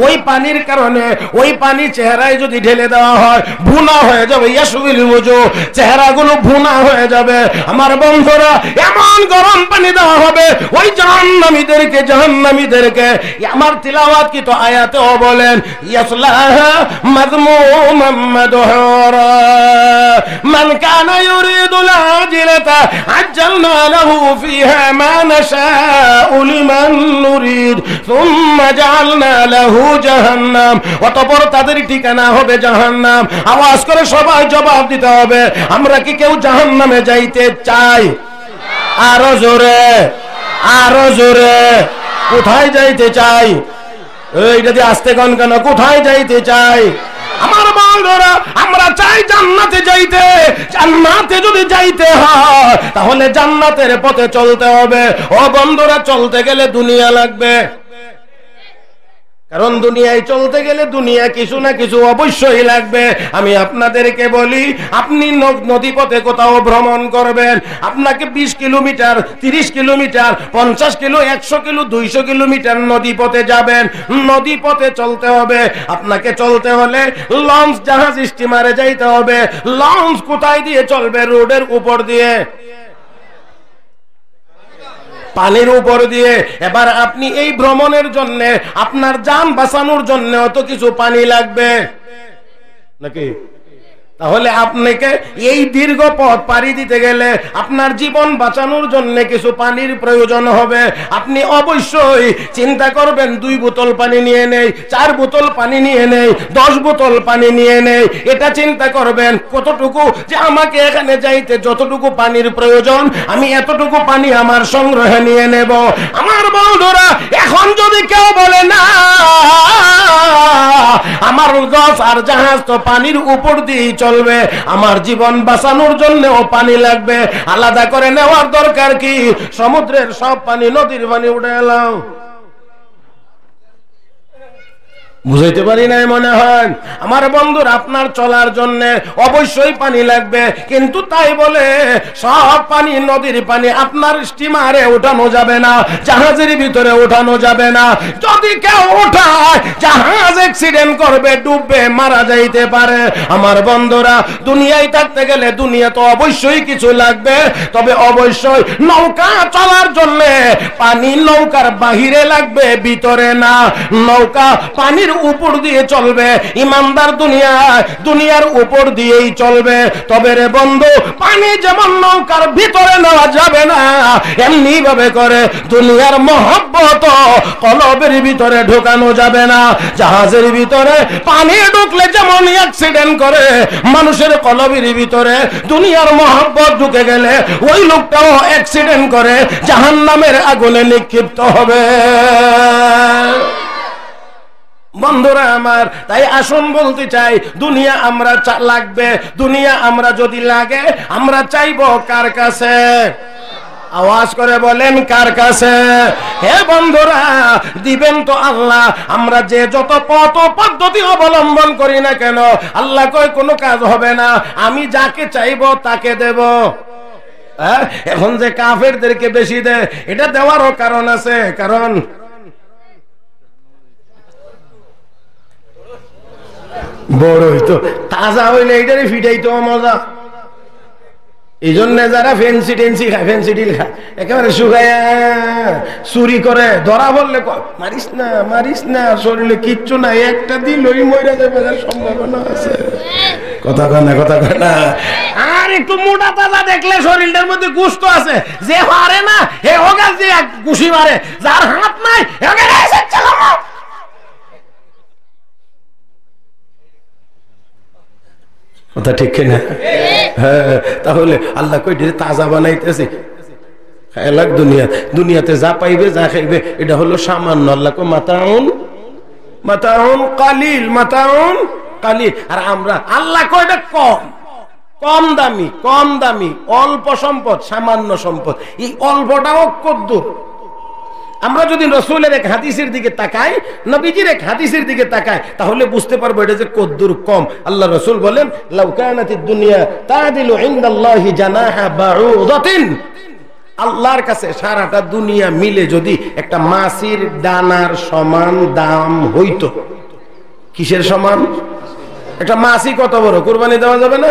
ওই পানির কারণে ওই পানি চেহারায় যদি ঢেলে দেওয়া হয় ভুনা হয়ে যাবে, ইয়াসুবিল ওযু, চেহারাগুলো ভুনা হয়ে যাবে। আমার বন্ধুরা, এমন গরম পানি দেওয়া হবে ওই জাহান্নামীদেরকে। আমার তিলাওয়াত কি তো আয়াতেও বলেন, ইয়াসলাহা মাযমুমান মাদহুরা মান কানা ইউরিদুল আজিলাতা আজ্জালনা লাহু فيها ما نشاء لمن نريد ثم جعلنا له جهنم। অতঃপর তাদের ঠিকানা হবে জাহান্নাম। আওয়াজ করে সবাই জবাব দিতে হবে, আমরা কি কেউ জাহান্নামে যাইতে চাই? আরো জোরে, আরো জোরে। কোথায় যাইতে চাই? এইটা দিয়ে আস্তে গান কেন? কোথায় যাইতে চাই? আমার বন্ধুরা, আমরা চাই জান্নাতে যাইতে। জান্নাতে যদি যাইতে হয় তাহলে জান্নাতের পথে চলতে হবে। ও বন্ধুরা, চলতে গেলে দুনিয়া লাগবে, কারণ দুনিয়ায় চলতে গেলে দুনিয়া কিছু না কিছু অবশ্যই লাগবে। আমি আপনাদেরকে বলি, আপনি নদীপথে কোথাও ভ্রমণ করবেন, আপনাকে 20 kilometre, 30 kilometre, 50 kilo, 100 kilo, 200 kilometre নদীপথে যাবেন, নদীপথে চলতে হবে। আপনাকে চলতে হলে লঞ্চ, জাহাজ, স্টিমারে যাইতে হবে। লঞ্চ কোথায় দিয়ে চলবে? রোডের উপর দিয়ে, পানির উপর দিয়ে। এবার আপনি এই ভ্রমণের জন্য, আপনার জান বাঁচানোর জন্য অত কিছু পানি লাগবে নাকি? তাহলে আপনাকে এই দীর্ঘ পথ পাড়ি দিতে গেলে আপনার জীবন বাঁচানোর জন্য কিছু পানির প্রয়োজন হবে। আপনি অবশ্যই চিন্তা করবেন, 2 বোতল পানি নিয়ে নেই, 4 বোতল পানি নিয়ে নেই, 10 বোতল পানি নিয়ে নেই। এটা চিন্তা করবেন কতটুকু, যে আমাকে এখানে যাইতে যতটুকু পানির প্রয়োজন আমি এতটুকু পানি আমার সংগ্রহে নিয়ে নেব। আমার বন্ধুরা, এখন যদি কেউ বলে না আমার লঞ্চ আর জাহাজ তো পানির উপর দিয়ে চলবে, আমার জীবন বাঁচানোর জন্য পানি লাগবে, আলাদা করে নেওয়ার দরকার কি? সমুদ্রের সব পানি, নদীর পানি উঠে এলাম। বুঝাইতে পারি নাই মনে হয়। আমার বন্ধুর আপনার চলার জন্য অবশ্যই পানি লাগবে, কিন্তু তাই বলে সব পানি, নদীর পানি আপনার স্টিমারে ওঠানো যাবে না, জাহাজের ভিতরে ওঠানো যাবে না। যদি কেউ ওঠায় জাহাজ অ্যাক্সিডেন্ট করবে, ডুববে, মারা যাইতে পারে। আমার বন্ধুরা, দুনিয়ায় থাকতে গেলে দুনিয়া তো অবশ্যই কিছু লাগবে, তবে অবশ্যই নৌকা চলার জন্য পানি নৌকার বাহিরে লাগবে, ভিতরে না। নৌকা পানির উপর দিয়ে চলবে, ইমানদার দুনিয়ার উপর দিয়েই চলবে। তবে রে বন্ধু, পানি যেমন নৌকার ভিতরে নেওয়া যাবে না, এমনি ভাবে করে দুনিয়ার মহব্বত কলবের ভিতরে ঢোকানো যাবে না। জাহাজের ভিতরে পানি ঢুকলে যেমন অ্যাক্সিডেন্ট করে, মানুষের কলবের ভিতরে দুনিয়ার মহব্বত ঢুকে গেলে ওই লোকটাও অ্যাক্সিডেন্ট করে জাহান্নামের আগুনে নিক্ষিপ্ত হবে। বন্ধুরা আমার, তাই আসুন বলতে চাই, দুনিয়া আমরা লাগবে। দুনিয়া আমরা যদি লাগে, আমরা চাইবো কার কাছে? আওয়াজ করে বলেন, কার কাছে? হে বন্ধুরা, দিবেন তো আল্লাহ। আমরা যে যত পথ পদ্ধতি অবলম্বন করি না কেন, আল্লাহ কয় কোনো কাজ হবে না, আমি যাকে চাইবো তাকে দেব। এখন যে কাফেরদেরকে বেশি দেয়, এটা দেওয়ারও কারণ আছে। কারণ বড়ই তো তাজা হইলে এইটারে ফিটাইতো মজা। এই জন্য যারা ফেন্সি টেন্সি খায়, ফেন্সিডিল খায়, একেবারে শুকায় চুরি করে, ধরা বললে মারিস না, মারিস না, শরীরে কিচ্ছু নাই, একটা দিন ওই মরে যাবে সম্ভাবনা আছে। কথা কয় না, কথা কয় না। আর একটু মোটা তাজা দেখলে শরীরটার মধ্যে গুস্ত আছে, যে পারে না হে হোগা, যে ঘুষি মারে, যার হাত নাই কথা ঠিক না? হ্যাঁ, তাহলে আল্লাহ কই তাজা বানাইতেছি। দুনিয়াতে যা পাইবে, যা খাইবে, এটা হলো সামান্য। আল্লাহ কো মাতাউন মাতাউন কালিল, মাতাউন কালিল। আর আমরা আল্লাহ কো এটা কম, কম দামি, কম দামি, অল্প সম্পদ, সামান্য সম্পদ। এই অল্পটাও কদ্দুর। আমরা যদি রাসূলের এক হাদিসের দিকে তাকাই, নবীজির এক হাদিসের দিকে তাকাই, তাহলে বুঝতে পারবো এটা যে কদ্দুর কম। আল্লাহ রাসূল বলেন, লাউ কানাতিদ দুনিয়া তাদিলু ইনদাল্লাহি জানাহা বাউদাতিন। আল্লাহর কাছে সারাটা দুনিয়া মিলে যদি একটা মাছির দানার সমান দাম হইতো। কিসের সমান? একটা মাছি কত বড়, কুরবানি দেওয়া যাবে না?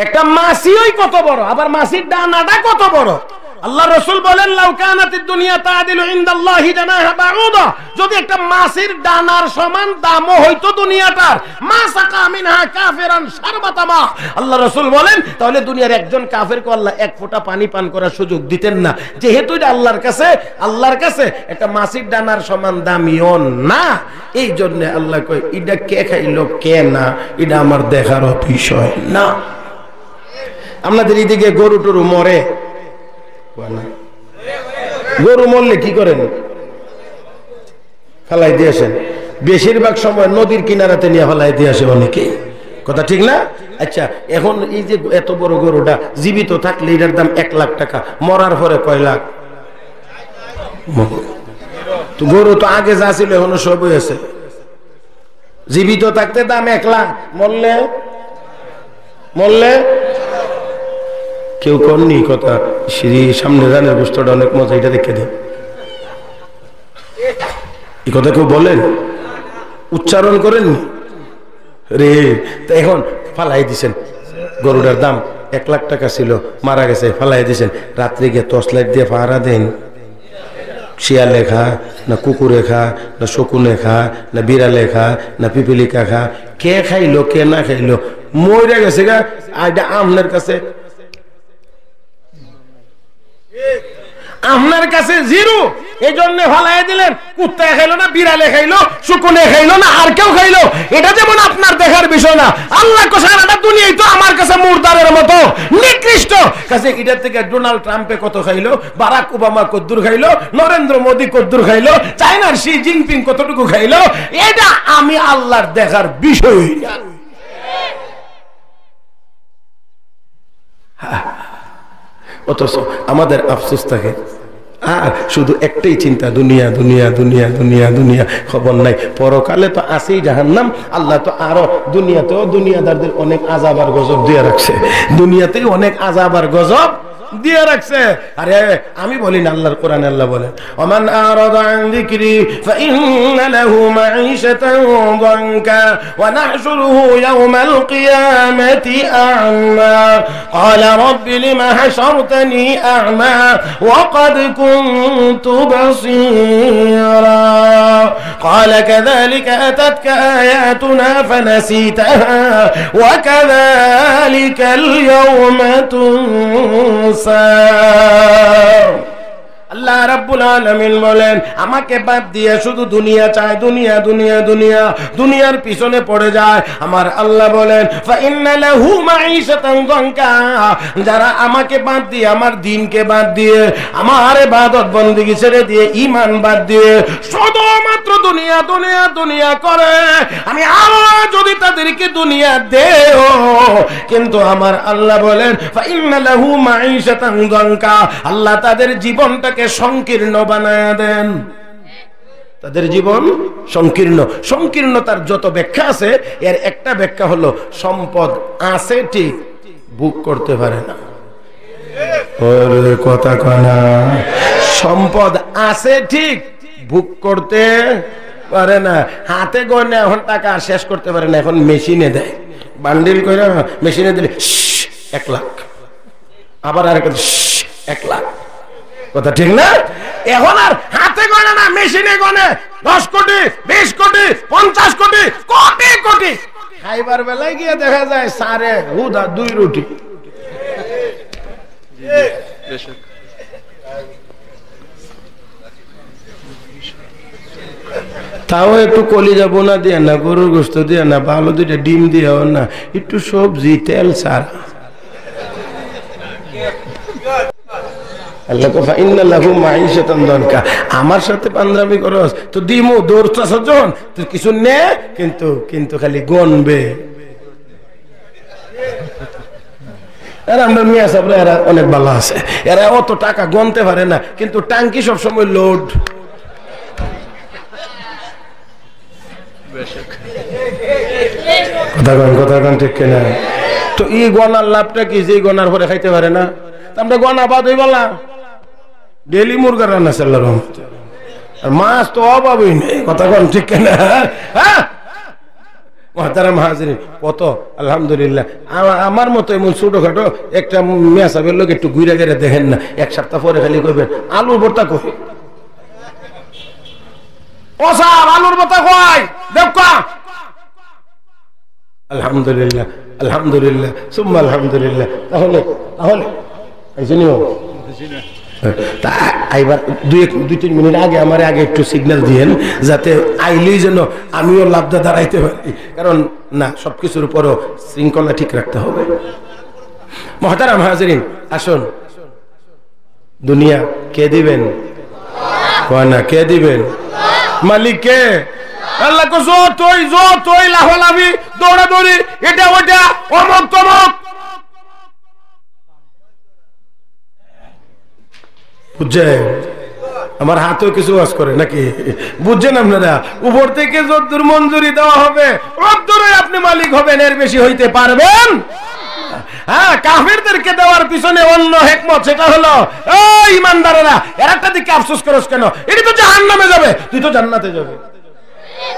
একটা মাছি ওই কত বড়, আবার মাছির দানাটা কত বড়। আল্লাহ রাসূল বলেন, লাউ কানাতিদ দুনিয়া তাদিলু ইনদাল্লাহি জানাহা বাউদা। যদি একটা মাছির দানার সমান দামও হইতো দুনিয়াটার, মা সাকা মিনহা কাফিরান শারবাতা মা। আল্লাহ রাসূল বলেন, তাহলে দুনিয়ার একজন কাফেরকে আল্লাহ এক ফোঁটা পানি পান করার সুযোগ দিতেন না। যেহেতু এটা আল্লাহর কাছে একটা মাছির দানার সমান দামিও না, এই জন্য আল্লাহ কয় এটা কে খাইলো কে না, এটা আমার দেখার বিষয় না। আমাদের এদিকে গরু টরু মরে, গরু মরলে কি করেন? ফেলাই দিয়ে আসেন। বেশিরভাগ সময় নদীর কিনারাতে নিয়ে ফেলাই দিয়ে আসে অনেকে। কথা ঠিক না? আচ্ছা, এখন এই যে এত বড় গরুটা জীবিত থাকলে এটার দাম 1 লাখ টাকা, মরার পরে কয় লাখ? তো গরু তো আগে যা ছিল এখনো সব হয়েছে। জীবিত থাকতে দাম 1 লাখ, মরলে কেউ করনি কথা। সামনে রানের গোস্তটা অনেক মজা, এটা দেখে দিন। এই কথা কেউ বলেন? উচ্চারণ করেননি রে? তো এখন ফালাই দিছেন। গরুটার দাম 1 লাখ টাকা ছিল, মারা গেছে, ফালাই দিছেন। রাত্রে গিয়ে টর্চ লাইট দিয়ে পাহারা দেন। শিয়ালে খা না কুকুরে খা না শকুনে খা না বিড়ালে খা না পিপিলিকা খা, কে খাইলো কে না খাইলো, মরে গেছে গা। এটা আপনার কাছে, আপনার কাছে জিরো। এই জন্য ফালাই দিলেন। কুত্তায় খাইলো না, বিড়ালে খাইলো, শকুনে খাইলো না, আর কেউ খাইলো, এটা যেমন আপনার দেখার বিষয় না। আল্লাহ সারাটা দুনিয়ায় তো আমার কাছে মুর্দারের মতো নিকৃষ্ট। কাছে এটার থেকে ডোনাল্ড ট্রাম্পে কত খাইলো, বারাক ওবামা কদ্দুর খাইলো, নরেন্দ্র মোদী কদ্দুর খাইলো, চায়নার শি জিনপিং কতটুকু খাইলো, এটা আমি আল্লাহর দেখার বিষয় না। অথচ আমাদের আফসোস থাকে, আর শুধু একটাই চিন্তা, দুনিয়া দুনিয়া দুনিয়া দুনিয়া দুনিয়া, খবর নাই পরকালে তো আছেই জাহান্নাম। আল্লাহ তো আরো দুনিয়াতেও দুনিয়াদারদের অনেক আযাব আর গজব দিয়ে রাখছে, দুনিয়াতেই অনেক আযাব আর গজব দিয়ে রাখছে। আরে আমি বলি না, আল্লাহর কোরআনে আল্লাহ বলেন, ওমান আরাদা আন যিকরি ফাইন্না লাহু মাঈশাতান দানকা ওয়া নাহশুরুহু ইয়াওমাল কিয়ামাতি আ'মা ক্বালা রাব্বি লিমা হাশারতানি আ'মা ওয়া ক্বাদ কুনতু বাসীরা ক্বালা কাযালিকা আতাতকা আয়াতুনা ফানাসিতাহা ওয়া কাযালিকাল ইয়াওমা তুনসা। আল্লাহ রাব্বুল আলামিন বলেন, আমাকে বাদ দিয়ে শুধু দুনিয়া চায়, দুনিয়া দুনিয়া দুনিয়া, দুনিয়ার পিছনে পড়ে যায়। আমার আল্লাহ বলেন, ফাইন্না লাহু মাঈশাতান দানকা, যারা আমাকে বাদ দিয়ে, আমার দ্বীনকে বাদ দিয়ে, আমার ইবাদত বندگی ছেড়ে দিয়ে, ঈমান বাদ দিয়ে শুধুমাত্র দুনিয়া দুনিয়া দুনিয়া করে, আমি আল্লাহ যদি তাদেরকে দুনিয়া দেও, কিন্তু আমার আল্লাহ বলেন ফাইন্না লাহু মাঈশাতান দানকা, আল্লাহ তাদের জীবনটাকে সংকীর্ণ বানায়া দেন। তাদের জীবন সংকীর্ণ। সংকীর্ণতার যত ব্যাখ্যা আছে, এর একটা ব্যাখ্যা হলো সম্পদ আছে ঠিক, ভোগ করতে পারে না। ওরে কথা কানা, সম্পদ আছে ঠিক, ভোগ করতে পারে না। হাতে গনে এখন টাকা শেষ করতে পারে না, এখন মেশিনে দেয়, বান্ডিল করে মেশিনে দিলে 1 লাখ, আবার আর 1 লাখ। কথা ঠিক না? এখন আর হাতে গনে না, মেশিনে গনে 10 কোটি 20 কোটি 50 কোটি কোটি কোটি। খাইবার বেলায় গিয়ে দেখা যায় সারে হুদা 2 রুটি। তাও একটু কলিজা বোনা দিয়ে না, গরুর গোশত দিয়ে না, ভালো 2টা ডিম দিয়েও না, একটু সবজি তেল সার। আমার সাথে পাঞ্জাবি করস তো দিমু, দৌড়ছস যখন তুই কিছু নে, কিন্তু কিন্তু খালি গনবে। আমরা মিয়া সাহেবরা এরা অনেক ভালো আছে, এরা অত টাকা গনতে পারে না, কিন্তু টাঙ্কি সবসময় লোড। কথা কন ঠিক কিনা? তো এই গনার লাভটা কি, যে গনার পরে খাইতে পারে না? আমরা গনা বাদ হই বলা ডেলি মুরগা রান্না চাল্লার আর মাছ তো অভাবই নেই। কথা কন ঠিক কিনা? হ্যাঁ মহতারাম হাজিরিন, কত আলহামদুলিল্লাহ। আমার মতো এমন ছোটখাটো একটা মেয়া সাহেবের লোক একটু ঘুরে গেড়ে দেখেন না, 1 সপ্তাহ পরে খালি কইবেন আলুর ভর্তা কই, ও সাহেব আলুর ভর্তা কই দেখো। আলহামদুলিল্লাহ আলহামদুলিল্লাহ সুম্মা আলহামদুলিল্লাহ। তাহলে তাহলে এইবার 2-3 মিনিট আগে আমার আগে একটু সিগন্যাল দিয়েন, যাতে আইলেই যেন আমিও লাভদা দাঁড়াইতে পারি, কারণ না সবকিছুর উপরও শৃঙ্খলা ঠিক রাখতে হবে। মুহতারাম হাজিরিন, আসুন, দুনিয়া কে দিবেন? না কে দিবেন? মালিক কে? আল্লাহ কো যতই লাফালাফি দৌড়াদৌড়ি এটা ওটা অমক তমক, বুঝছেন? আমার হাতেও কিছু ওয়াজ করে নাকি, বুঝছেন আপনারা? উপর থেকে যদ্দুর মঞ্জুরি দেওয়া হবে তদ্দুরই আপনি মালিক হবেন, এর বেশি হইতে পারবেন? হ্যাঁ, কাফেরদেরকে দেওয়ার পিছনে অন্য হিকমত, সেটা হলো এই ইমানদারেরা এর একটা দিকে আফসোস করছ কেন, এটি তো জাহান্নামে যাবে, তুই তো জান্নাতে যাবে।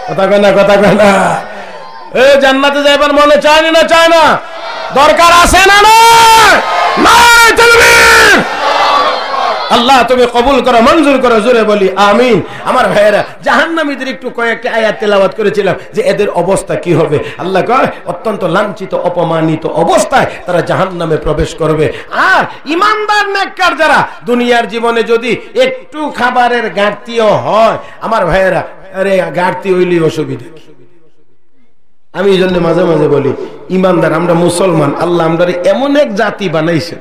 কথা কয় না? কথা কয় না? এই জান্নাতে যাইবার মনে চায় না? চায় না? দরকার আছে না? না তাকবীর। আল্লাহ তুমি কবুল করো, মঞ্জুর করো, জোরে বলি আমিন। আমার ভাইয়েরা, জাহান্নামীদের একটু কয়েকটা আয়াত তেলাওয়াত করেছিলাম যে এদের অবস্থা কি হবে। আল্লাহ কয় অত্যন্ত লাঞ্ছিত অপমানিত অবস্থায় তারা জাহান্নামে প্রবেশ করবে। আর ইমানদার নেককার যারা দুনিয়ার জীবনে যদি একটু খাবারের ঘাটতিও হয়, আমার ভাইয়েরা, আরে ঘাটতি হইলেই অসুবিধা কি? আমি এই জন্য মাঝে মাঝে বলি, ইমানদার আমরা মুসলমান, আল্লাহ আমরা এমন এক জাতি বানাইছে,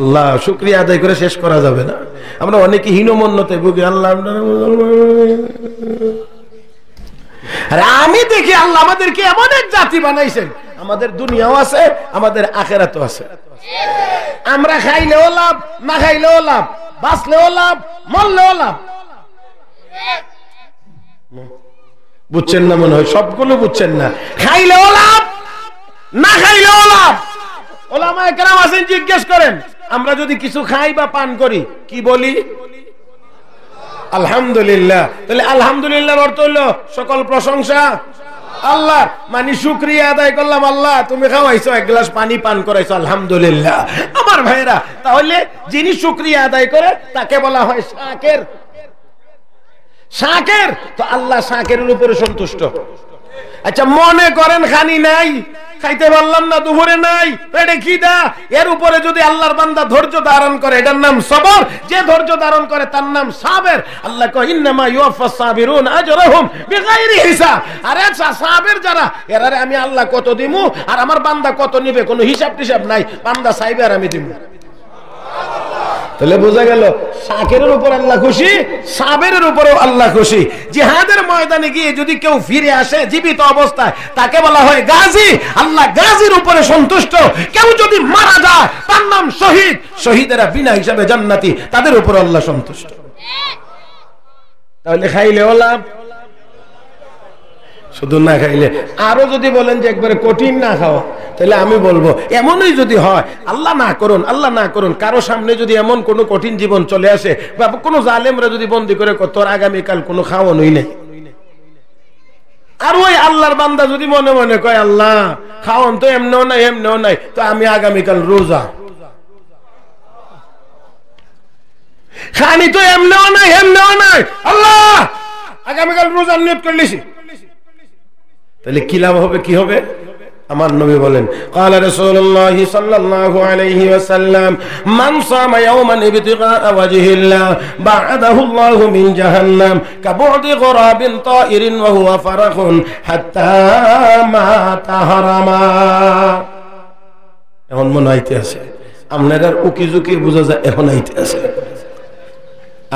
আল্লাহ শুকরিয়া আদায় করে শেষ করা যাবে না। আমরা অনেকে হীনমন্যতায় ভুগি, আল্লাহ আরে আমি দেখি আল্লাহ আমাদেরকে এমন এক জাতি বানাইছেন, আমাদের দুনিয়াও আছে, আমাদের আখিরাতও আছে। আমরা খাইলেও লাভ, না খাইলেও লাভ, বাঁচলেও লাভ, মরলেও লাভ। বুঝছেন না মনে হয়? সবগুলো বুঝছেন না। খাইলেও লাভ, না খাইলেও লাভ। ওলামায়ে কেরাম আছেন, জিজ্ঞেস করেন, আমরা যদি কিছু খাই বা পান করি কি বলি? আলহামদুলিল্লাহ। তাহলে আলহামদুলিল্লাহর অর্থ হলো সকল প্রশংসা আল্লাহ, মানে শুকরিয়া আদায় করলাম, আল্লাহ তুমি খাওয়াইছো, এক গ্লাস পানি পান করাইছো, আলহামদুলিল্লাহ। আমার ভাইরা, তাহলে যিনি শুকরিয়া আদায় করে তাকে বলা হয় শাকির। শাকির তো আল্লাহ শাকিরের উপরে সন্তুষ্ট। আচ্ছা মনে করেন খানি নাই, খাইতে পারলাম না, দুপুরে নাই, পেটে খিদা, এর উপরে যদি আল্লাহর বান্দা ধৈর্য ধারণ করে, এটার নাম সবর। যে ধৈর্য ধারণ করে তার নাম সাবের। আল্লাহ কয় ইন্নামা ইউওয়াফাস সাবিরুন আজরাহুম বিগাইরি হিসাব। আরে সাবের যারা, এরারে আমি আল্লাহ কত দিমু আর আমার বান্দা কত নিবে, কোনো হিসাব টিসাব নাই। বান্দা চাইবে আর আমি দিমু। তাহলে বোঝা গেল শাকিরের উপর আল্লাহ খুশি, সাবেরের উপরেও আল্লাহ খুশি। জিহাদের ময়দানে গিয়ে যদি কেউ ফিরে আসে জীবিত অবস্থায়, তাকে বলা হয় গাজী। আল্লাহ গাজীর উপরে সন্তুষ্ট। কেউ যদি মারা যায় তার নাম শহীদ। শহীদেরা বিনা হিসাবে জান্নাতি, তাদের উপর আল্লাহ সন্তুষ্ট। তাহলে খাইলেও লাভ, শুধু না খাইলে। আরো যদি বলেন যে একবারে কঠিন না খাওয়া, তাহলে আমি বলবো এমনই যদি হয়, আল্লাহ না করুন, আল্লাহ না করুন, কারো সামনে যদি এমন কোন কঠিন জীবন চলে আসে, বা কোনো জালেমরা যদি বন্দি করে তোর আগামীকাল কোনো খাওয়ানোই নেই, আর ওই আল্লাহর বান্দা যদি মনে মনে কয় আল্লাহ খাওয়ান তো এমনও নাই এমনও নাই, তো আমি আগামীকাল রোজা, খানি তো এমনও নাই এমনও নাই, আল্লাহ আগামীকাল রোজার নিয়ত করে লিছি, তাহলে কি লাভ হবে? কি হবে? আমার নবী বলেন, ক্বালা রাসূলুল্লাহ সাল্লাল্লাহু আলাইহি ওয়াসাল্লাম, মান সামা ইয়াওমান ইবতিগাআ ওয়াজহিল্লাহ বা'আদাহু আল্লাহু মিন জাহান্নাম কাবু'দি গুরাবিন তাইরিন ওয়া হুয়া ফারাখুন হাত্তা মা তাহারামা। এখন মনে হইতে আছে আপনারা উকি ঝুঁকি বুঝা যায়, এখন আইতে আছে।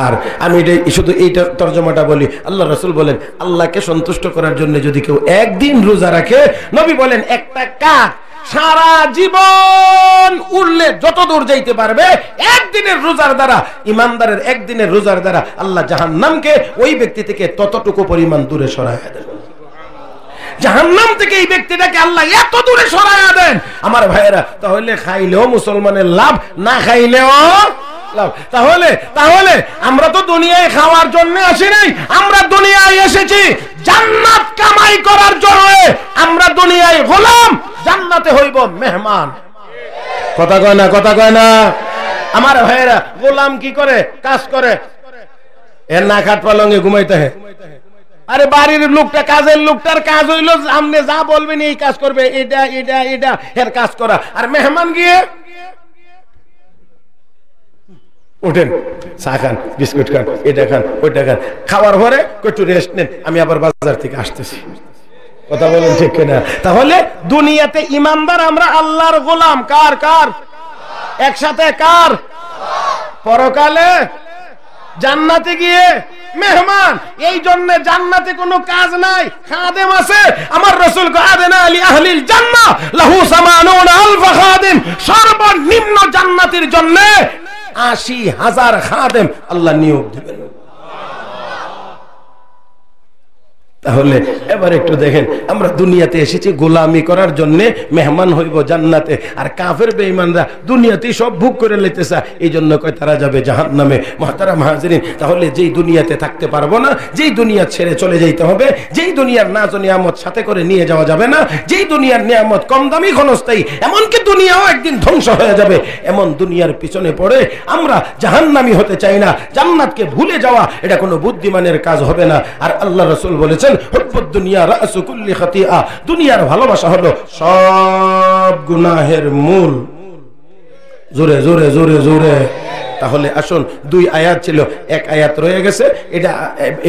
আর আমি শুধু এইটা তর্জমাটা বলি। আল্লাহ রাসূল বলেন, আল্লাহকে সন্তুষ্ট করার জন্য যদি কেউ একদিন রোজা রাখে, নবী বলেন একটা কাক সারা জীবন উড়লে যত দূর যাইতে পারবে, একদিনের রোজার দ্বারা, ইমানদারের একদিনের রোজার দ্বারা আল্লাহ জাহান্নামকে ওই ব্যক্তি থেকে ততটুকু পরিমাণ দূরে সরাইয়া দেন। জাহান্নাম থেকে এই ব্যক্তিটাকে আল্লাহ এত দূরে সরাইয়া দেন। আমার ভাইয়েরা, তাহলে খাইলেও মুসলমানের লাভ, না খাইলেও লাভ। তাহলে আমরা তো দুনিয়ায় খাওয়ার জন্য আসি নাই, আমরা দুনিয়ায় এসেছি জান্নাত কামাই করার জন্য। আমরা দুনিয়ায় গোলাম, জান্নাতে হইব মেহমান। কথা কয় না? কথা কয় না? আমার ভাইয়েরা, গোলাম কি করে? কাজ করে, এর না খাট পালঙ্গে ঘুমাইতে হয়। আরে বাড়ির লোকটা, কাজের লোকটার কাজ হইলো আপনি যা বলবেন এই কাজ করবে, এটা এটা এটা এর কাজ করা। আর মেহমান গিয়ে উঠেন, চা খান, বিস্কুট খান, এটা খান, ওইটা খান, খাওয়ার পরে একটু রেস্ট নেন, আমি আবার বাজার থেকে আসতেছি। কথা বলেন ঠিক কিনা? তাহলে দুনিয়াতে ইমানদার আমরা আল্লাহর গোলাম। কার? কার? একসাথে কার? পরকালে জান্নাতে গিয়ে মেহমান। এই জন্য জান্নাতে কোনো কাজ নাই, খাদেম আছে। আমার রাসূল আদেনা আলি আহলিল জান্নাহ লাহু ৮০,০০০ খাদেম। সর্বনিম্ন জান্নাতের জন্য ৮০,০০০ খাদেম আল্লাহ নিয়োগ দিবেন। তাহলে এবার একটু দেখেন, আমরা দুনিয়াতে এসেছি গোলামি করার জন্য, মেহমান হইব জান্নাতে। আর কাফের বেঈমানরা দুনিয়াতেই সব ভোগ করে লইতেছে, এই জন্য কয় তারা যাবে জাহান্নামে। মুহতারাম হাজিরিন, তাহলে যেই দুনিয়াতে থাকতে পারবো না, যেই দুনিয়া ছেড়ে চলে যাইতে হবে, যেই দুনিয়ার নাজ ও নিয়ামত সাথে করে নিয়ে যাওয়া যাবে না, যেই দুনিয়ার নিয়ামত কম দামি ক্ষণস্থায়ী, এমনকি দুনিয়াও একদিন ধ্বংস হয়ে যাবে, এমন দুনিয়ার পিছনে পড়ে আমরা জাহান্নামী হতে চাই না। জান্নাতকে ভুলে যাওয়া এটা কোনো বুদ্ধিমানের কাজ হবে না। আর আল্লাহ রাসূল বলেছেন, হুব্বুদ দুনিয়া রাসু কুল্লি খাতিআ। দুনিয়ার ভালোবাসা হলো সব গুনাহের মূল। জোরে জোরে জোরে জোরে। তাহলে আসুন 2 আয়াত ছিল, 1 আয়াত রয়ে গেছে, এটা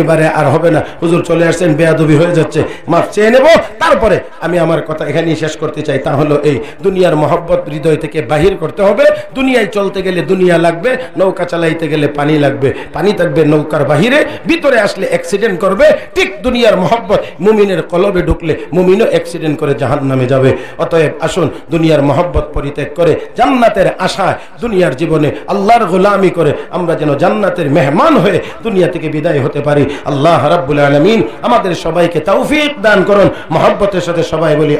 এবারে আর হবে না। হুজুর চলে আসছেন, বেয়াদবি হয়ে যাচ্ছে, মাফ চেয়ে নেব। তারপরে আমি আমার কথা এখানেই শেষ করতে চাই। তা হলো এই দুনিয়ার মহব্বত হৃদয় থেকে বাহির করতে হবে। দুনিয়ায় চলতে গেলে দুনিয়া লাগবে, নৌকা চালাইতে গেলে পানি লাগবে। পানি থাকবে নৌকার বাহিরে, ভিতরে আসলে অ্যাক্সিডেন্ট করবে। ঠিক দুনিয়ার মহব্বত মুমিনের কলবে ঢুকলে মুমিনও অ্যাক্সিডেন্ট করে জাহান্নামে যাবে। অতএব আসুন দুনিয়ার মহব্বত পরিত্যাগ করে জান্নাতের আশায় দুনিয়ার জীবনে আল্লাহর গোলামি করে আমরা যেন জান্নাতের মেহমান হয়ে দুনিয়া থেকে বিদায় হতে পারি। আল্লাহ রাব্বুল আলামিন আমাদের সবাইকে তৌফিক দান করুন। মহব্বতের সাথে সবাই বলি